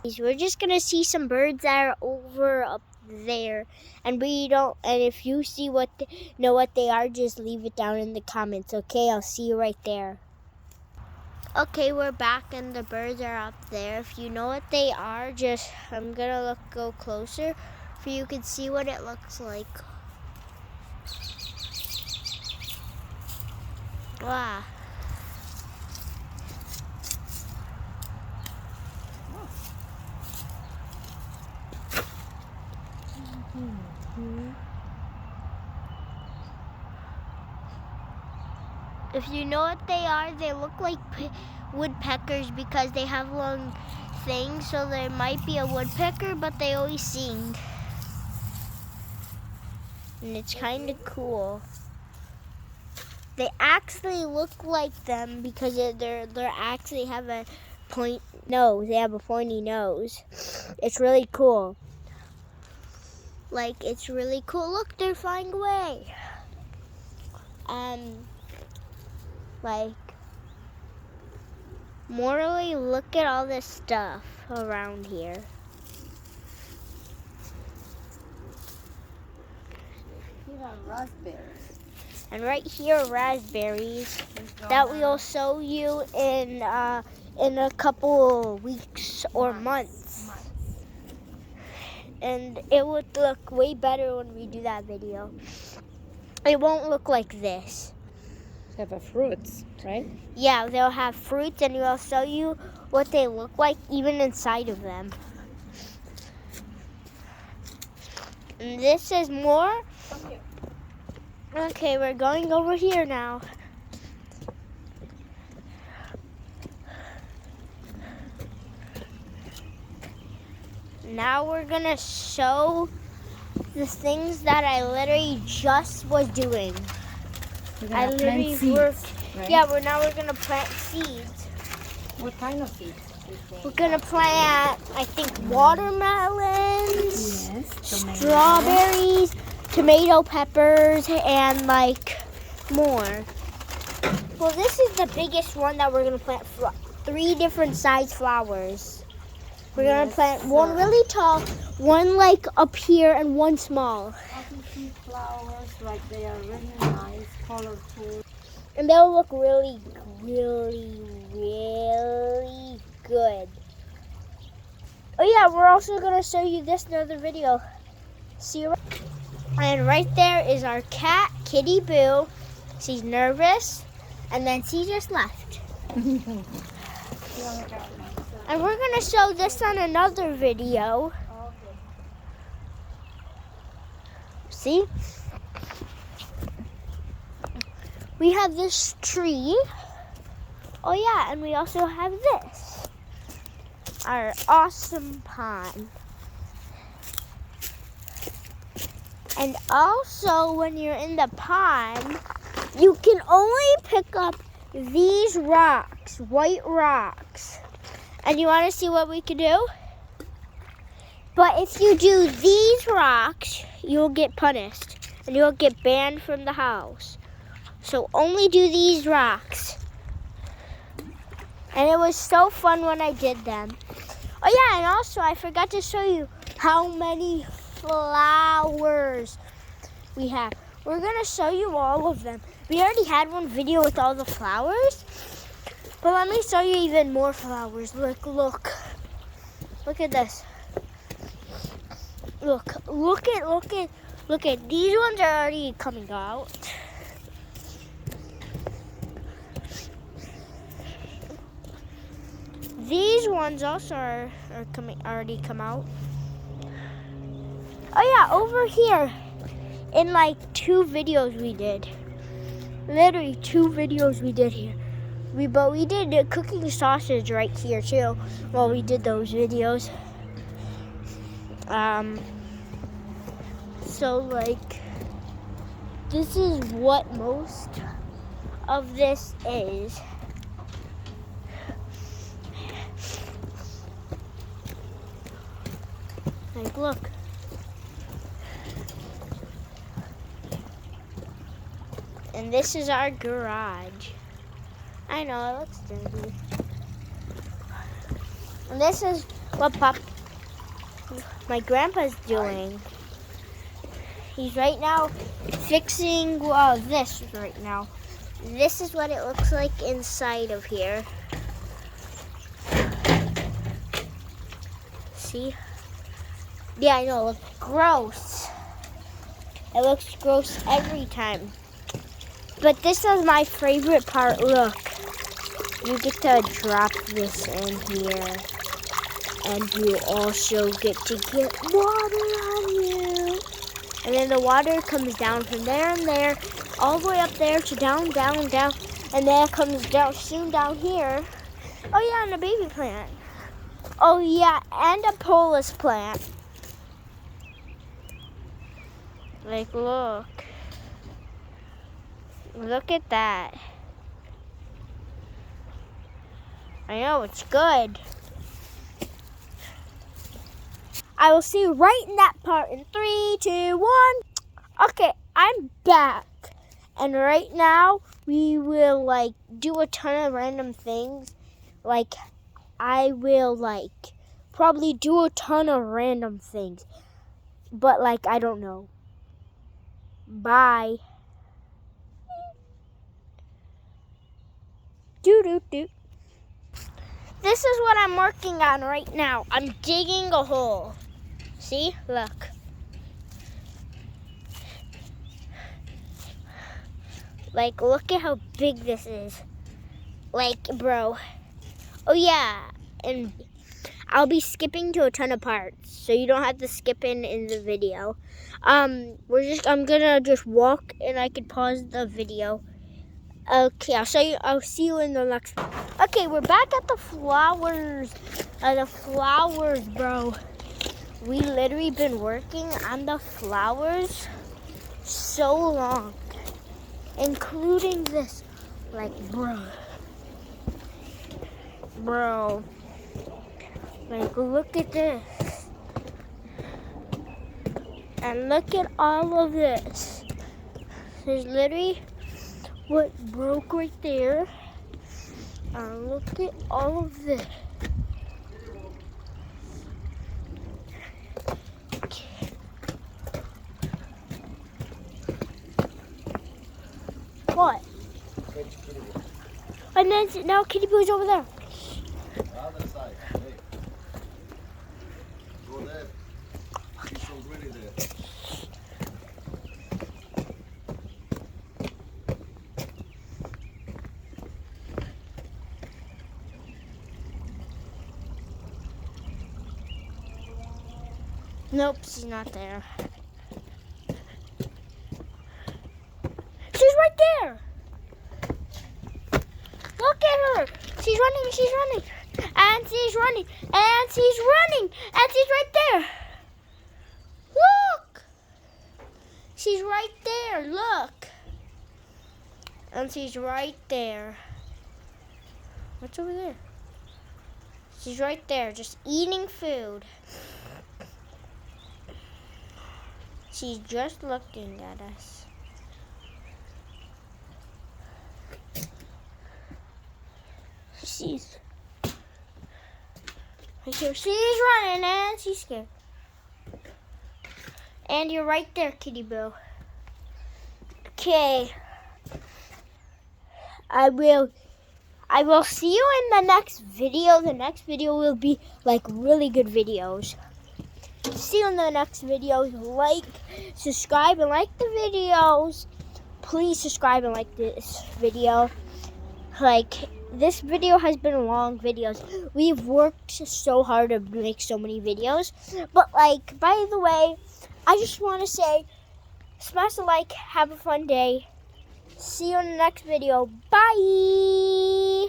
We're just gonna see some birds that are over up there, and if you see know what they are, just leave it down in the comments. Okay, I'll see you right there. Okay, we're back and the birds are up there. If you know what they are, I'm gonna go closer so you can see what it looks like. Wow. If you know what they are, they look like woodpeckers because they have long things, so there might be a woodpecker, but they always sing. And it's kind of cool. They actually look like them because they're actually have a point nose. They have a pointy nose. It's really cool. It's really cool. Look, they're flying away. Morally, look at all this stuff around here. Here are raspberries. And right here are raspberries that we'll show you in a couple weeks or months. And it would look way better when we do that video. It won't look like this. They have fruits, right? Yeah, they'll have fruits, and we'll show you what they look like even inside of them. And this is more. Okay, we're going over here now. Now we're gonna show the things that I literally just was doing. I literally worked. Right? Yeah, we're gonna plant seeds. What kind of seeds? We're gonna plant, I think, watermelons, yes, strawberries, tomato peppers, and more. Well, this is the biggest one that we're gonna plant. 3 different size flowers. We're gonna plant one really tall, one up here, and one small. I can see flowers, they are really nice, colorful. And they'll look really, really, really good. Oh yeah, we're also gonna show you this in another video. See you. And right there is our cat, Kitty Boo. She's nervous, and then she just left. And we're gonna show this on another video. See? We have this tree. Oh yeah, and we also have this. Our awesome pond. And also, when you're in the pond, you can only pick up these rocks, white rocks. And you want to see what we can do? But if you do these rocks, you'll get punished. And you'll get banned from the house. So only do these rocks. And it was so fun when I did them. Oh yeah, and also I forgot to show you how many flowers we have. We're gonna show you all of them. We already had one video with all the flowers, but let me show you even more flowers. Look at this. Look at these ones are already coming out. These ones also are already come out. Oh yeah, over here in 2 videos we did. Literally 2 videos we did here. But we did cooking sausage right here too while we did those videos. So this is what most of this is. Look. And this is our garage. I know, it looks dirty. And this is what Pop? My grandpa's doing. He's right now fixing this right now. This is what it looks like inside of here. See? Yeah, I know, it looks gross. It looks gross every time. But this is my favorite part, look. You get to drop this in here. And you also get to get water on you. And then the water comes down from there and there, all the way up there to down, down, down. And then it comes down soon down here. Oh yeah, and a baby plant. Oh yeah, and a Polis plant. Like, look. Look at that. I know, it's good. I will see you right in that part in 3, 2, 1. Okay, I'm back. And right now, we will, like, do a ton of random things. Like, I will, like, probably do a ton of random things. But, like, I don't know. Bye. Doo-doo-doo. This is what I'm working on right now. I'm digging a hole. See? Look. Like, look at how big this is. Like, bro. Oh, yeah. And I'll be skipping to a ton of parts, so you don't have to skip in the video. I'm gonna just walk, and I can pause the video. Okay, I'll see you in the next one. Okay, we're back at the flowers. The flowers, bro. We literally been working on the flowers so long, including this. Like, bro. Like, look at this. And look at all of this. There's literally what broke right there. And look at all of this. What? And then now Kitty Boo's over there. Other side. Hey. Go there. He's already there. Nope, she's not there. She's right there. Look at her. She's running. And she's running. And she's running. And she's right there. Look. She's right there. Look. And she's right there. What's over there? She's right there, just eating food. She's just looking at us. She's right here. She's running and she's scared. And you're right there, Kitty Boo. Okay. I will see you in the next video. The next video will be like really good videos. See you in the next videos. Like, subscribe, and like the videos. Please subscribe and like this video. Like, this video has been long videos. We've worked so hard to make so many videos. But, like, by the way, I just want to say, smash the like, have a fun day. See you in the next video. Bye!